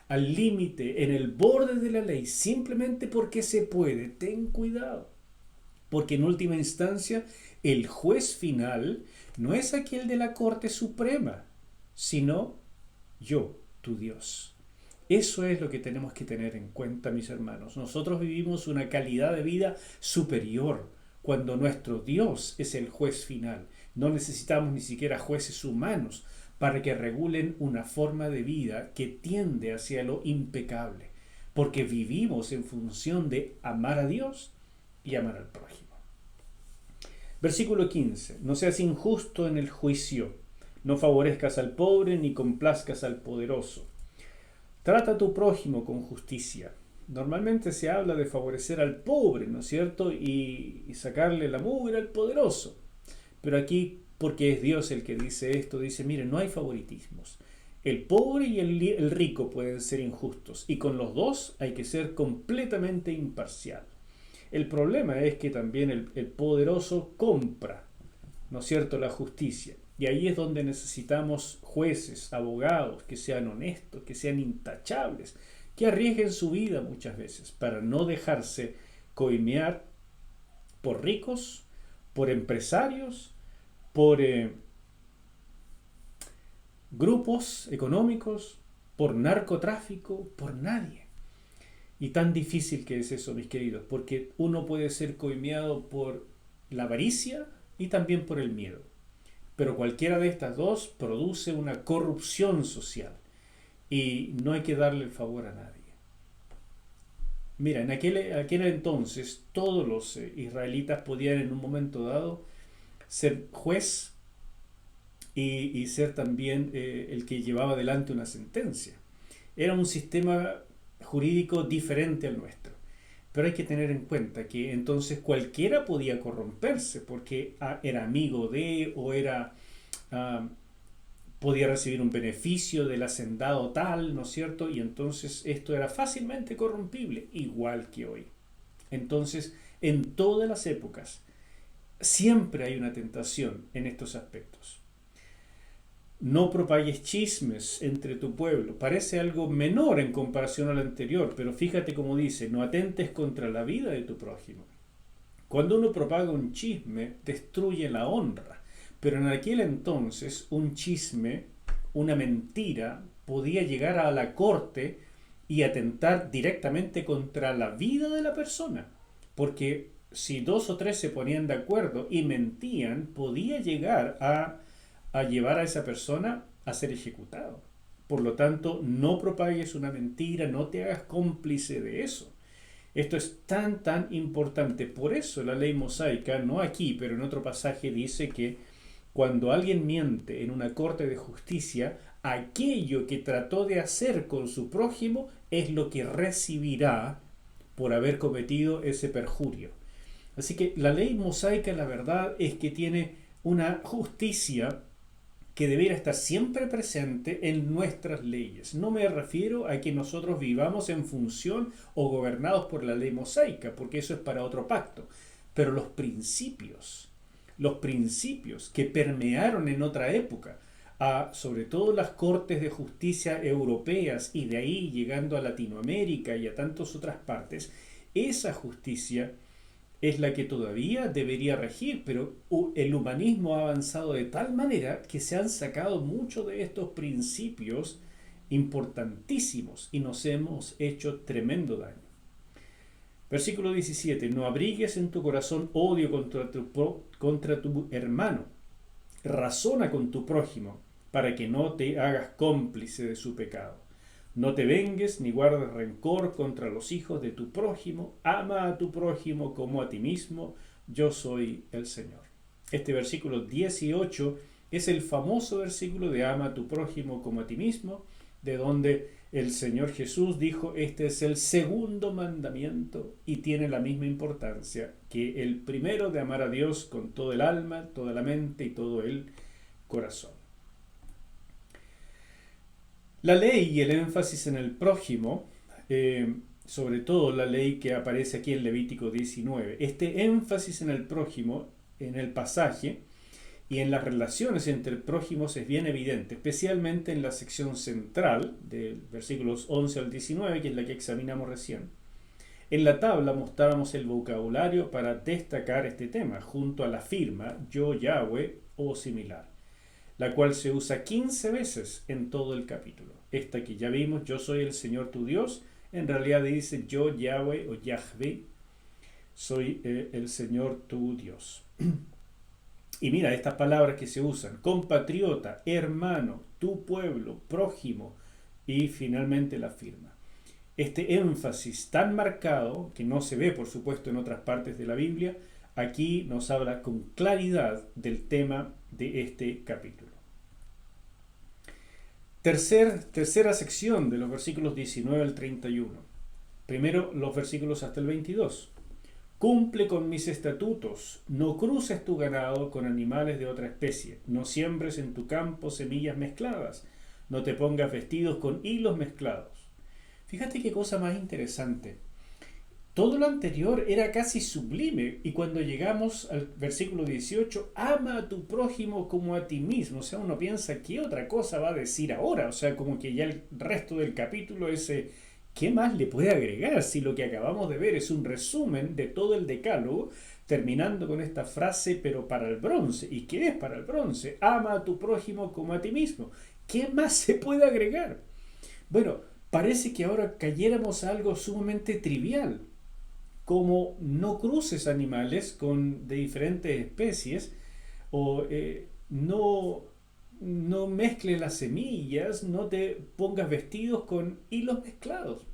Speaker 1: al límite, en el borde de la ley, simplemente porque se puede, ten cuidado. Porque en última instancia, el juez final no es aquel de la Corte Suprema, sino yo, tu Dios. Eso es lo que tenemos que tener en cuenta, mis hermanos. Nosotros vivimos una calidad de vida superior cuando nuestro Dios es el juez final. No necesitamos ni siquiera jueces humanos para que regulen una forma de vida que tiende hacia lo impecable, porque vivimos en función de amar a Dios y amar al prójimo. Versículo 15. No seas injusto en el juicio, no favorezcas al pobre ni complazcas al poderoso. Trata a tu prójimo con justicia. Normalmente se habla de favorecer al pobre, ¿no es cierto? Y sacarle la mugre al poderoso. Pero aquí, porque es Dios el que dice esto, dice, mire, no hay favoritismos. El pobre y el rico pueden ser injustos, y con los dos hay que ser completamente imparcial. El problema es que también el poderoso compra, ¿no es cierto?, la justicia. Y ahí es donde necesitamos jueces, abogados que sean honestos, que sean intachables, que arriesguen su vida muchas veces para no dejarse coimear por ricos, por empresarios, por grupos económicos, por narcotráfico, por nadie. Y tan difícil que es eso, mis queridos, porque uno puede ser coimeado por la avaricia y también por el miedo. Pero cualquiera de estas dos produce una corrupción social y no hay que darle el favor a nadie. Mira, en aquel entonces todos los israelitas podían en un momento dado ser juez y ser también el que llevaba adelante una sentencia. Era un sistema jurídico diferente al nuestro. Pero hay que tener en cuenta que entonces cualquiera podía corromperse porque era amigo de o era ah, podía recibir un beneficio del hacendado tal, ¿no es cierto? Y entonces esto era fácilmente corrompible, igual que hoy. Entonces, en todas las épocas, siempre hay una tentación en estos aspectos. No propagues chismes entre tu pueblo. Parece algo menor en comparación al anterior, pero fíjate cómo dice, no atentes contra la vida de tu prójimo. Cuando uno propaga un chisme, destruye la honra. Pero en aquel entonces, un chisme, una mentira, podía llegar a la corte y atentar directamente contra la vida de la persona. Porque si dos o tres se ponían de acuerdo y mentían, podía llegar a llevar a esa persona a ser ejecutado. Por lo tanto, no propagues una mentira, no te hagas cómplice de eso. Esto es tan importante. Por eso la ley mosaica, no aquí, pero en otro pasaje dice que cuando alguien miente en una corte de justicia, aquello que trató de hacer con su prójimo es lo que recibirá por haber cometido ese perjurio. Así que la ley mosaica, la verdad, es que tiene una justicia que debiera estar siempre presente en nuestras leyes. No me refiero a que nosotros vivamos en función o gobernados por la ley mosaica, porque eso es para otro pacto. Pero los principios que permearon en otra época, sobre todo las cortes de justicia europeas y de ahí llegando a Latinoamérica y a tantas otras partes, esa justicia es la que todavía debería regir, pero el humanismo ha avanzado de tal manera que se han sacado muchos de estos principios importantísimos y nos hemos hecho tremendo daño. Versículo 17. No abrigues en tu corazón odio contra tu hermano. Razona con tu prójimo para que no te hagas cómplice de su pecado. No te vengues ni guardes rencor contra los hijos de tu prójimo. Ama a tu prójimo como a ti mismo. Yo soy el Señor. Este versículo 18 es el famoso versículo de ama a tu prójimo como a ti mismo, de donde el Señor Jesús dijo, este es el segundo mandamiento y tiene la misma importancia que el primero de amar a Dios con todo el alma, toda la mente y todo el corazón. La ley y el énfasis en el prójimo, sobre todo la ley que aparece aquí en Levítico 19, este énfasis en el prójimo, en el pasaje y en las relaciones entre prójimos es bien evidente, especialmente en la sección central, de versículos 11 al 19, que es la que examinamos recién. En la tabla mostramos el vocabulario para destacar este tema, junto a la firma yo Yahweh o similar, la cual se usa 15 veces en todo el capítulo. Esta que ya vimos, yo soy el Señor tu Dios, en realidad dice yo Yahweh o Yahvé, soy el Señor tu Dios. Y mira estas palabras que se usan, compatriota, hermano, tu pueblo, prójimo y finalmente la firma. Este énfasis tan marcado, que no se ve por supuesto en otras partes de la Biblia, aquí nos habla con claridad del tema de este capítulo. Tercera sección de los versículos 19 al 31. Primero los versículos hasta el 22. Cumple con mis estatutos, no cruces tu ganado con animales de otra especie, no siembres en tu campo semillas mezcladas, no te pongas vestidos con hilos mezclados. Fíjate qué cosa más interesante. Todo lo anterior era casi sublime, y cuando llegamos al versículo 18, ama a tu prójimo como a ti mismo. O sea, uno piensa, ¿qué otra cosa va a decir ahora? O sea, como que ya el resto del capítulo ese, ¿qué más le puede agregar si lo que acabamos de ver es un resumen de todo el decálogo, terminando con esta frase, pero para el bronce? ¿Y qué es para el bronce? Ama a tu prójimo como a ti mismo. ¿Qué más se puede agregar? Bueno, parece que ahora cayéramos a algo sumamente trivial, como no cruces animales de diferentes especies, o no mezcles las semillas, no te pongas vestidos con hilos mezclados.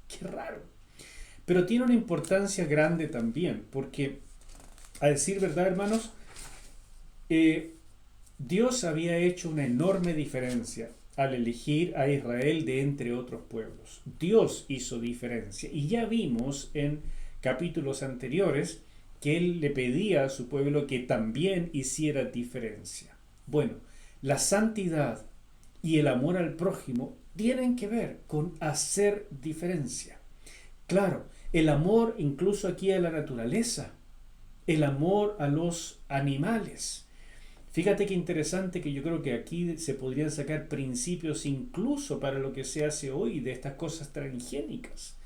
Speaker 1: Qué raro. Pero tiene una importancia grande también, porque, a decir verdad, hermanos, eh, Dios había hecho una enorme diferencia al elegir a Israel de entre otros pueblos. Dios hizo diferencia, y ya vimos en capítulos anteriores que Él le pedía a su pueblo que también hiciera diferencia. Bueno, la santidad y el amor al prójimo tienen que ver con hacer diferencia. Claro, el amor incluso aquí a la naturaleza, el amor a los animales. Fíjate qué interesante, que yo creo que aquí se podrían sacar principios incluso para lo que se hace hoy de estas cosas transgénicas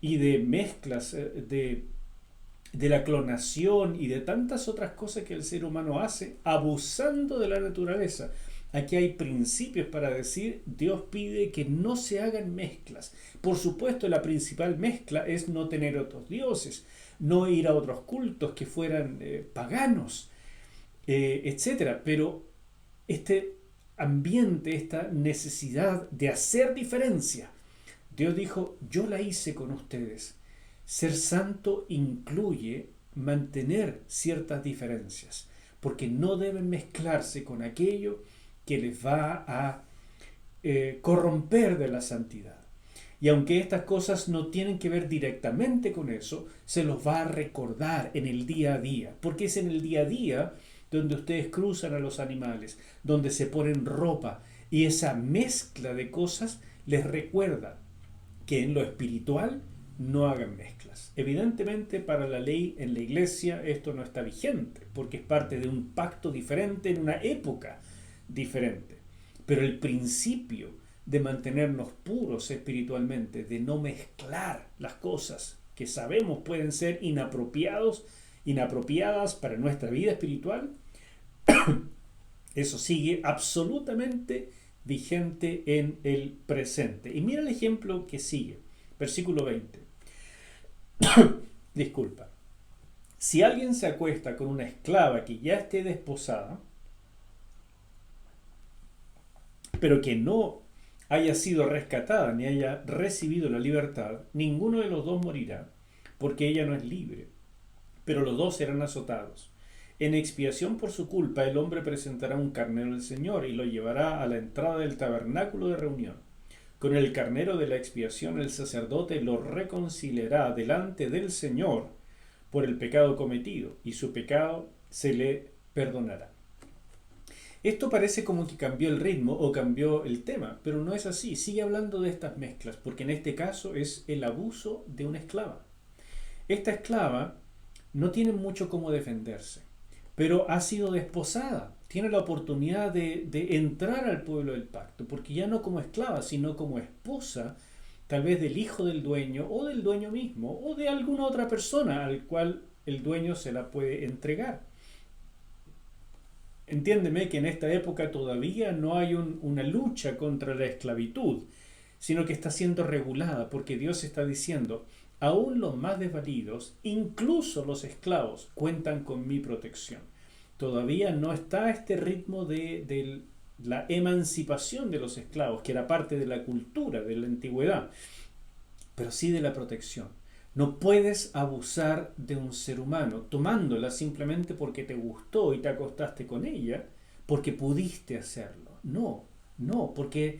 Speaker 1: y de mezclas, de la clonación y de tantas otras cosas que el ser humano hace abusando de la naturaleza. Aquí hay principios para decir, Dios pide que no se hagan mezclas. Por supuesto, la principal mezcla es no tener otros dioses, no ir a otros cultos que fueran paganos, etcétera. Pero este ambiente, esta necesidad de hacer diferencia, Dios dijo, yo la hice con ustedes. Ser santo incluye mantener ciertas diferencias, porque no deben mezclarse con aquello que les va a corromper de la santidad. Y aunque estas cosas no tienen que ver directamente con eso, se los va a recordar en el día a día, porque es en el día a día donde ustedes cruzan a los animales, donde se ponen ropa, y esa mezcla de cosas les recuerda que en lo espiritual no hagan mezclas. Evidentemente, para la ley en la iglesia esto no está vigente, porque es parte de un pacto diferente en una época diferente. Pero el principio de mantenernos puros espiritualmente, de no mezclar las cosas que sabemos pueden ser inapropiadas para nuestra vida espiritual, eso sigue absolutamente vigente en el presente. Y mira el ejemplo que sigue, versículo 20. Disculpa. Si alguien se acuesta con una esclava que ya esté desposada, pero que no haya sido rescatada ni haya recibido la libertad, ninguno de los dos morirá, porque ella no es libre, pero los dos serán azotados. En expiación por su culpa, el hombre presentará un carnero al Señor y lo llevará a la entrada del tabernáculo de reunión. Con el carnero de la expiación, el sacerdote lo reconciliará delante del Señor por el pecado cometido, y su pecado se le perdonará. Esto parece como que cambió el ritmo o cambió el tema, pero no es así. Sigue hablando de estas mezclas, porque en este caso es el abuso de una esclava. Esta esclava no tiene mucho cómo defenderse, pero ha sido desposada. Tiene la oportunidad de entrar al pueblo del pacto, porque ya no como esclava, sino como esposa, tal vez del hijo del dueño, o del dueño mismo, o de alguna otra persona al cual el dueño se la puede entregar. Entiéndeme que en esta época todavía no hay una lucha contra la esclavitud, sino que está siendo regulada, porque Dios está diciendo, aún los más desvalidos, incluso los esclavos, cuentan con mi protección. Todavía no está este ritmo de la emancipación de los esclavos, que era parte de la cultura de la antigüedad, pero sí de la protección. No puedes abusar de un ser humano tomándola simplemente porque te gustó y te acostaste con ella, porque pudiste hacerlo. No, no, porque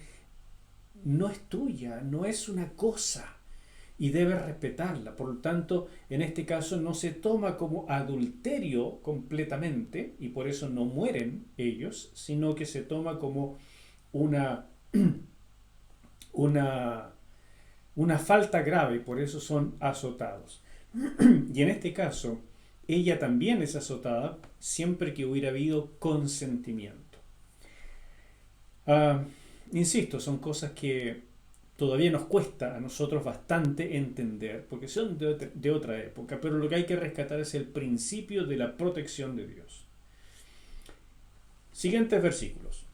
Speaker 1: no es tuya, no es una cosa, y debes respetarla. Por lo tanto, en este caso no se toma como adulterio completamente, y por eso no mueren ellos, sino que se toma como una una falta grave, por eso son azotados. Y en este caso, ella también es azotada siempre que hubiera habido consentimiento. Ah, Insisto, son cosas que todavía nos cuesta a nosotros bastante entender, porque son de otra época, pero lo que hay que rescatar es el principio de la protección de Dios. Siguientes versículos.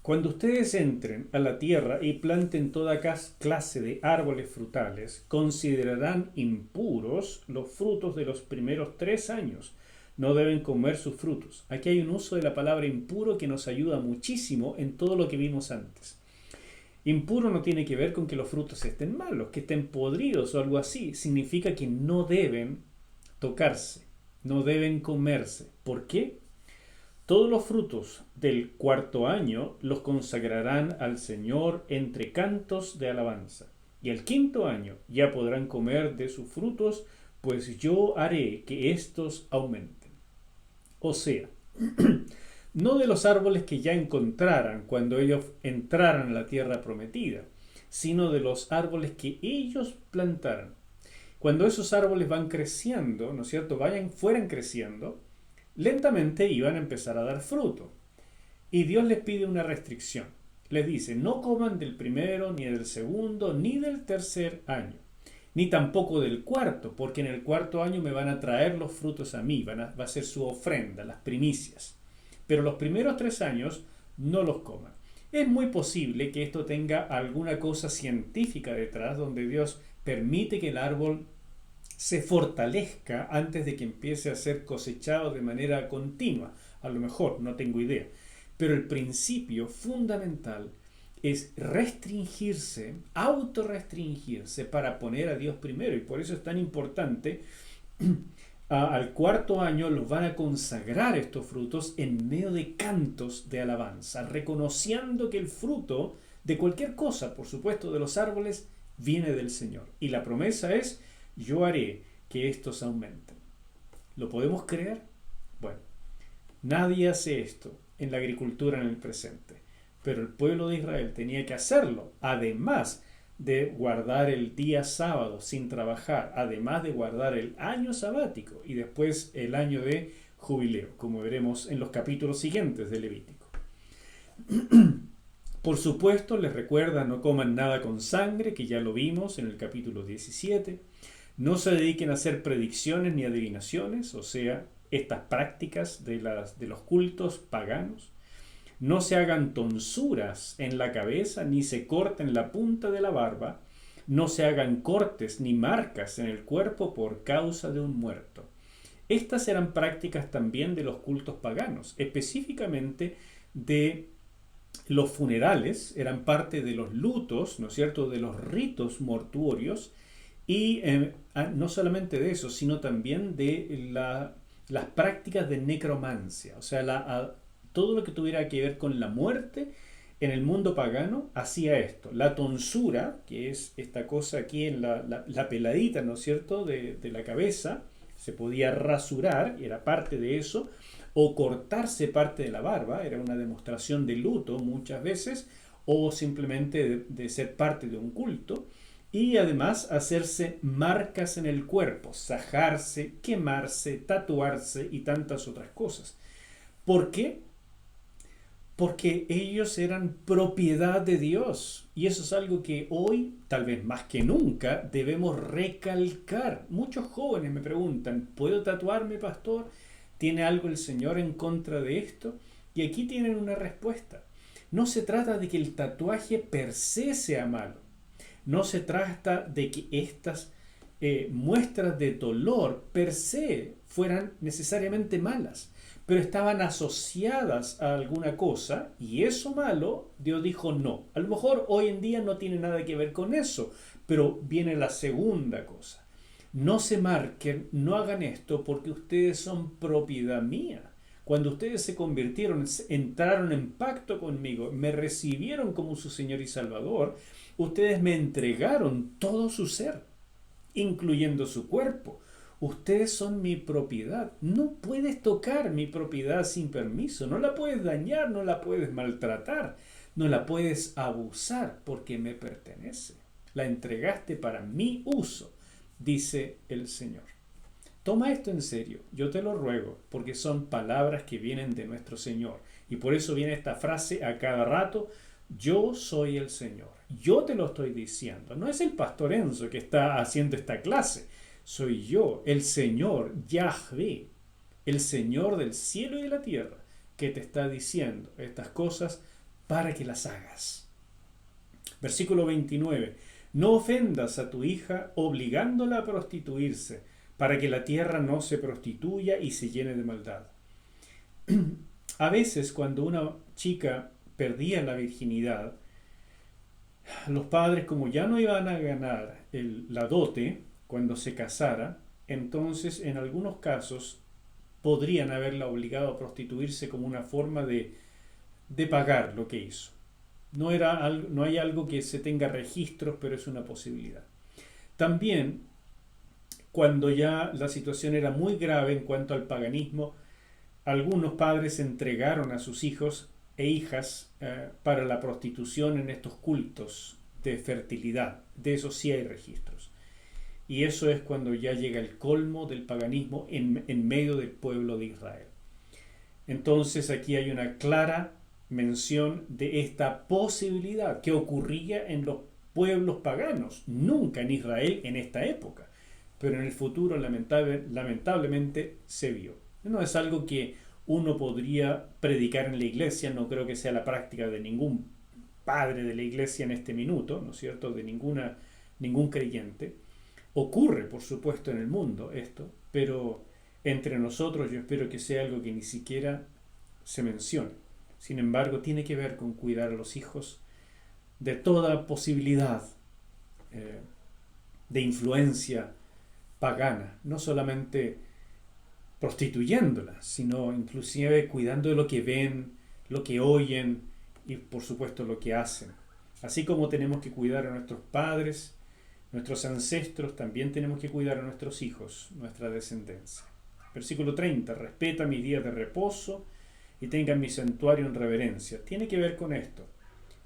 Speaker 1: Cuando ustedes entren a la tierra y planten toda clase de árboles frutales, considerarán impuros los frutos de los primeros 3 años. No deben comer sus frutos. Aquí hay un uso de la palabra impuro que nos ayuda muchísimo en todo lo que vimos antes. Impuro no tiene que ver con que los frutos estén malos, que estén podridos o algo así. Significa que no deben tocarse, no deben comerse. ¿Por qué? Todos los frutos del 4 año los consagrarán al Señor entre cantos de alabanza. Y el 5.º año ya podrán comer de sus frutos, pues yo haré que éstos aumenten. O sea, no de los árboles que ya encontraran cuando ellos entraran a la tierra prometida, sino de los árboles que ellos plantaran. Cuando esos árboles van creciendo, ¿no es cierto? Fueran creciendo, lentamente iban a empezar a dar fruto. Y Dios les pide una restricción. Les dice, no coman del primero, ni del segundo, ni del 3.er año, ni tampoco del 4.º, porque en el 4.º año me van a traer los frutos a mí, va a ser su ofrenda, las primicias. Pero los primeros 3 años no los coman. Es muy posible que esto tenga alguna cosa científica detrás, donde Dios permite que el árbol se fortalezca antes de que empiece a ser cosechado de manera continua. A lo mejor, no tengo idea. Pero el principio fundamental es restringirse, autorrestringirse para poner a Dios primero. Y por eso es tan importante. Al 4.º año los van a consagrar estos frutos en medio de cantos de alabanza, reconociendo que el fruto de cualquier cosa, por supuesto de los árboles, viene del Señor. Y la promesa es, yo haré que estos aumenten. ¿Lo podemos creer? Bueno, nadie hace esto en la agricultura en el presente, pero el pueblo de Israel tenía que hacerlo, además de guardar el día sábado sin trabajar, además de guardar el año sabático y después el año de jubileo, como veremos en los capítulos siguientes de Levítico. Por supuesto, les recuerda, no coman nada con sangre, que ya lo vimos en el capítulo 17. No se dediquen a hacer predicciones ni adivinaciones, o sea, estas prácticas de los cultos paganos. No se hagan tonsuras en la cabeza, ni se corten la punta de la barba. No se hagan cortes ni marcas en el cuerpo por causa de un muerto. Estas eran prácticas también de los cultos paganos, específicamente de los funerales, eran parte de los lutos, ¿no es cierto?, de los ritos mortuorios, y no solamente de eso, sino también de las prácticas de necromancia, o sea, todo lo que tuviera que ver con la muerte en el mundo pagano hacía esto. La tonsura, que es esta cosa aquí en la peladita, ¿no es cierto?, de la cabeza, se podía rasurar, era parte de eso, o cortarse parte de la barba, era una demostración de luto muchas veces, o simplemente de ser parte de un culto, y además hacerse marcas en el cuerpo, sajarse, quemarse, tatuarse y tantas otras cosas. ¿Por qué? Porque ellos eran propiedad de Dios. Y eso es algo que hoy, tal vez más que nunca, debemos recalcar. Muchos jóvenes me preguntan, ¿puedo tatuarme, pastor? ¿Tiene algo el Señor en contra de esto? Y aquí tienen una respuesta. No se trata de que el tatuaje per se sea malo. No se trata de que estas muestras de dolor per se fueran necesariamente malas, pero estaban asociadas a alguna cosa, y eso malo, Dios dijo no. A lo mejor hoy en día no tiene nada que ver con eso, pero viene la segunda cosa. No se marquen, no hagan esto porque ustedes son propiedad mía. Cuando ustedes se convirtieron, entraron en pacto conmigo, me recibieron como su Señor y Salvador, ustedes me entregaron todo su ser, incluyendo su cuerpo. Ustedes son mi propiedad. No puedes tocar mi propiedad sin permiso. No la puedes dañar, no la puedes maltratar, no la puedes abusar porque me pertenece. la entregaste para mi uso, dice el Señor. Toma esto en serio, yo te lo ruego, porque son palabras que vienen de nuestro Señor. Y por eso viene esta frase a cada rato: yo soy el Señor. Yo te lo estoy diciendo. No es el pastor Enzo que está haciendo esta clase. Soy yo, el Señor, Yahvé, el Señor del cielo y de la tierra, que te está diciendo estas cosas para que las hagas. Versículo 29. No ofendas a tu hija obligándola a prostituirse, para que la tierra no se prostituya y se llene de maldad. A veces, cuando una chica perdía la virginidad, los padres, como ya no iban a ganar la dote cuando se casara, entonces en algunos casos podrían haberla obligado a prostituirse como una forma de pagar lo que hizo. No hay algo que se tenga registros, pero es una posibilidad. También, cuando ya la situación era muy grave en cuanto al paganismo, algunos padres entregaron a sus hijos e hijas para la prostitución en estos cultos de fertilidad. De eso sí hay registros. Y eso es cuando ya llega el colmo del paganismo en medio del pueblo de Israel. Entonces aquí hay una clara mención de esta posibilidad que ocurría en los pueblos paganos, nunca en Israel en esta época, pero en el futuro lamentablemente se vio. No es algo que uno podría predicar en la iglesia, no creo que sea la práctica de ningún padre de la iglesia en este minuto, ¿no es cierto?, de ningún creyente. Ocurre, por supuesto, en el mundo esto, pero entre nosotros yo espero que sea algo que ni siquiera se mencione. Sin embargo, tiene que ver con cuidar a los hijos de toda posibilidad de influencia pagana, no solamente prostituyéndolas, sino inclusive cuidando de lo que ven, lo que oyen y por supuesto lo que hacen. Así como tenemos que cuidar a nuestros padres, nuestros ancestros, también tenemos que cuidar a nuestros hijos, nuestra descendencia. Versículo 30. Respeta mis días de reposo y tengan mi santuario en reverencia. Tiene que ver con esto,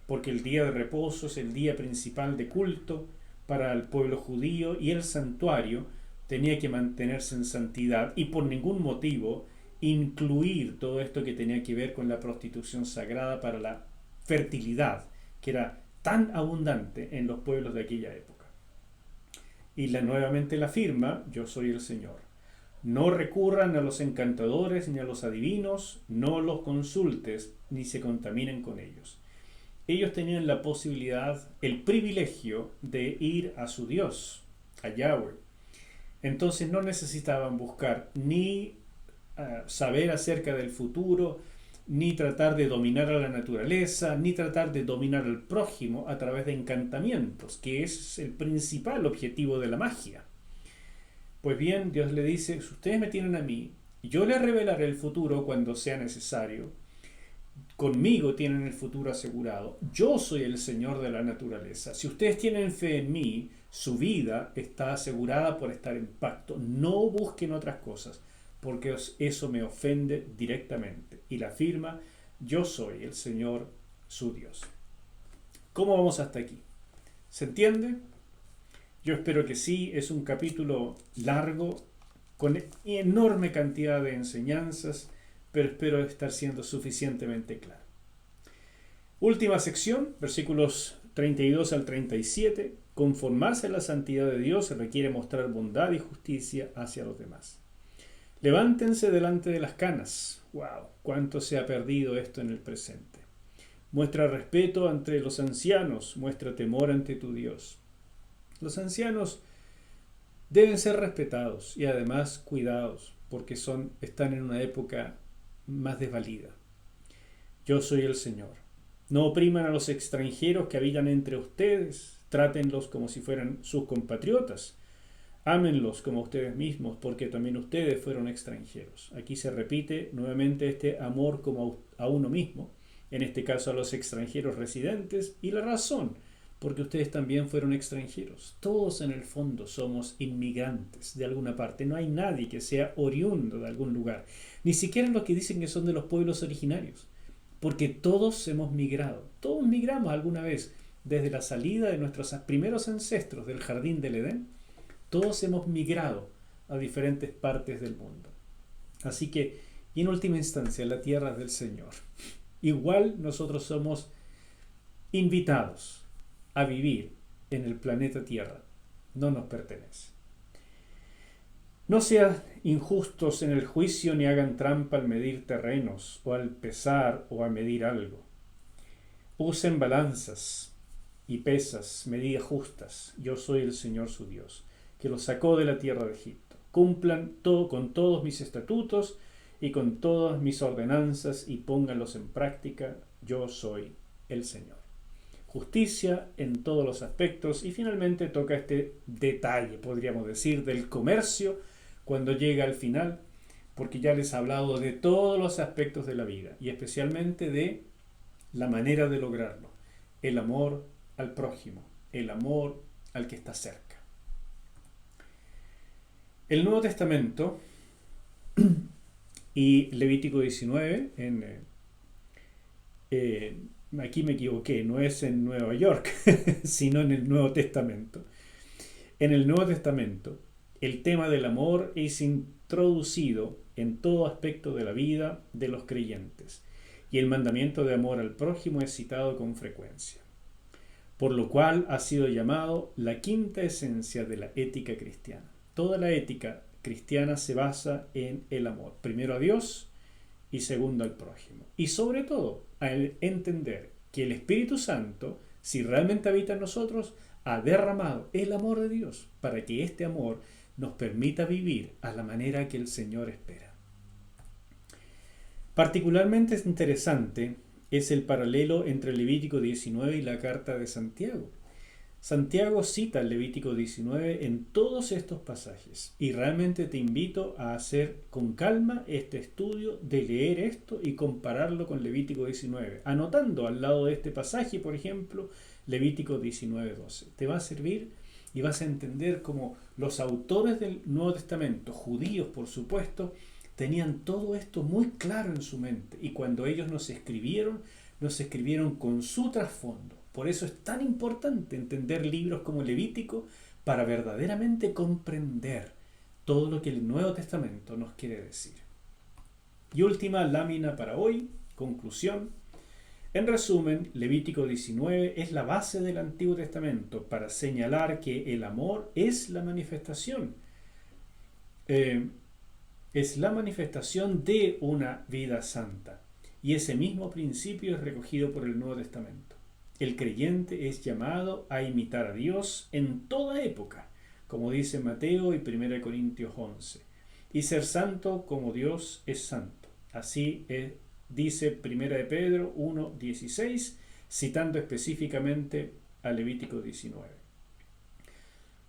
Speaker 1: porque el día de reposo es el día principal de culto para el pueblo judío y el santuario tenía que mantenerse en santidad y por ningún motivo incluir todo esto que tenía que ver con la prostitución sagrada para la fertilidad, que era tan abundante en los pueblos de aquella época. Y nuevamente la afirma: yo soy el Señor. No recurran a los encantadores ni a los adivinos, no los consultes ni se contaminen con ellos. Ellos tenían la posibilidad, el privilegio de ir a su Dios, a Yahweh. Entonces no necesitaban buscar ni saber acerca del futuro, ni tratar de dominar a la naturaleza, ni tratar de dominar al prójimo a través de encantamientos, que es el principal objetivo de la magia. Pues bien, Dios le dice: si ustedes me tienen a mí, yo les revelaré el futuro cuando sea necesario. Conmigo tienen el futuro asegurado. Yo soy el Señor de la naturaleza. Si ustedes tienen fe en mí, su vida está asegurada por estar en pacto. No busquen otras cosas, porque eso me ofende directamente. Y la afirma: yo soy el Señor, su Dios. ¿Cómo vamos hasta aquí? ¿Se entiende? Yo espero que sí. Es un capítulo largo, con enorme cantidad de enseñanzas, pero espero estar siendo suficientemente claro. Última sección, versículos 32 al 37. Conformarse a la santidad de Dios se requiere mostrar bondad y justicia hacia los demás. Levántense delante de las canas. ¡Wow! ¿Cuánto se ha perdido esto en el presente? Muestra respeto ante los ancianos, muestra temor ante tu Dios. Los ancianos deben ser respetados y además cuidados, porque están en una época más desvalida. Yo soy el Señor. No opriman a los extranjeros que habitan entre ustedes. Trátenlos como si fueran sus compatriotas. Ámenlos como ustedes mismos, porque también ustedes fueron extranjeros. Aquí se repite nuevamente este amor como a uno mismo, en este caso a los extranjeros residentes, y la razón, porque ustedes también fueron extranjeros. Todos en el fondo somos inmigrantes de alguna parte. No hay nadie que sea oriundo de algún lugar, ni siquiera los que dicen que son de los pueblos originarios, porque todos hemos migrado. Todos migramos alguna vez desde la salida de nuestros primeros ancestros del jardín del Edén, todos hemos migrado a diferentes partes del mundo. Así que, y en última instancia, la tierra es del Señor. Igual nosotros somos invitados a vivir en el planeta Tierra. No nos pertenece. No sean injustos en el juicio ni hagan trampa al medir terrenos o al pesar o a medir algo. Usen balanzas y pesas, medidas justas. Yo soy el Señor su Dios, que los sacó de la tierra de Egipto. Cumplan todo con todos mis estatutos y con todas mis ordenanzas y pónganlos en práctica. Yo soy el Señor. Justicia en todos los aspectos y finalmente toca este detalle, podríamos decir, del comercio cuando llega al final, porque ya les he hablado de todos los aspectos de la vida y especialmente de la manera de lograrlo, el amor al prójimo, el amor al que está cerca. El Nuevo Testamento y Levítico 19, aquí me equivoqué, no es en Nueva York, sino en el Nuevo Testamento. En el Nuevo Testamento, el tema del amor es introducido en todo aspecto de la vida de los creyentes, y el mandamiento de amor al prójimo es citado con frecuencia, por lo cual ha sido llamado la quinta esencia de la ética cristiana. Toda la ética cristiana se basa en el amor, primero a Dios y segundo al prójimo. Y sobre todo, al entender que el Espíritu Santo, si realmente habita en nosotros, ha derramado el amor de Dios para que este amor nos permita vivir a la manera que el Señor espera. Particularmente interesante es el paralelo entre Levítico 19 y la carta de Santiago. Santiago cita el Levítico 19 en todos estos pasajes y realmente te invito a hacer con calma este estudio, de leer esto y compararlo con Levítico 19, anotando al lado de este pasaje, por ejemplo, Levítico 19:12. Te va a servir y vas a entender cómo los autores del Nuevo Testamento, judíos por supuesto, tenían todo esto muy claro en su mente y cuando ellos nos escribieron con su trasfondo. Por eso es tan importante entender libros como Levítico para verdaderamente comprender todo lo que el Nuevo Testamento nos quiere decir. Y última lámina para hoy, conclusión. En resumen, Levítico 19 es la base del Antiguo Testamento para señalar que el amor es la manifestación. Es la manifestación de una vida santa. Y ese mismo principio es recogido por el Nuevo Testamento. El creyente es llamado a imitar a Dios en toda época, como dice Mateo y 1 Corintios 11, y ser santo como Dios es santo. Así dice 1 de Pedro 1:16, citando específicamente a Levítico 19.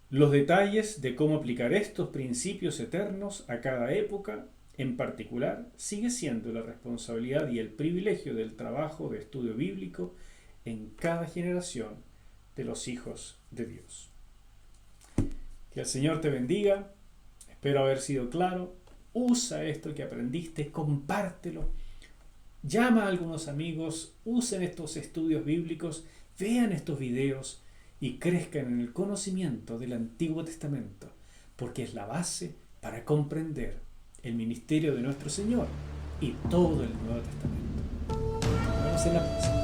Speaker 1: Los detalles de cómo aplicar estos principios eternos a cada época en particular sigue siendo la responsabilidad y el privilegio del trabajo de estudio bíblico en cada generación de los hijos de Dios. Que el Señor te bendiga. Espero haber sido claro. Usa esto que aprendiste, compártelo. Llama a algunos amigos, usen estos estudios bíblicos, vean estos videos y crezcan en el conocimiento del Antiguo Testamento, porque es la base para comprender el ministerio de nuestro Señor y todo el Nuevo Testamento. Nos vemos en la próxima.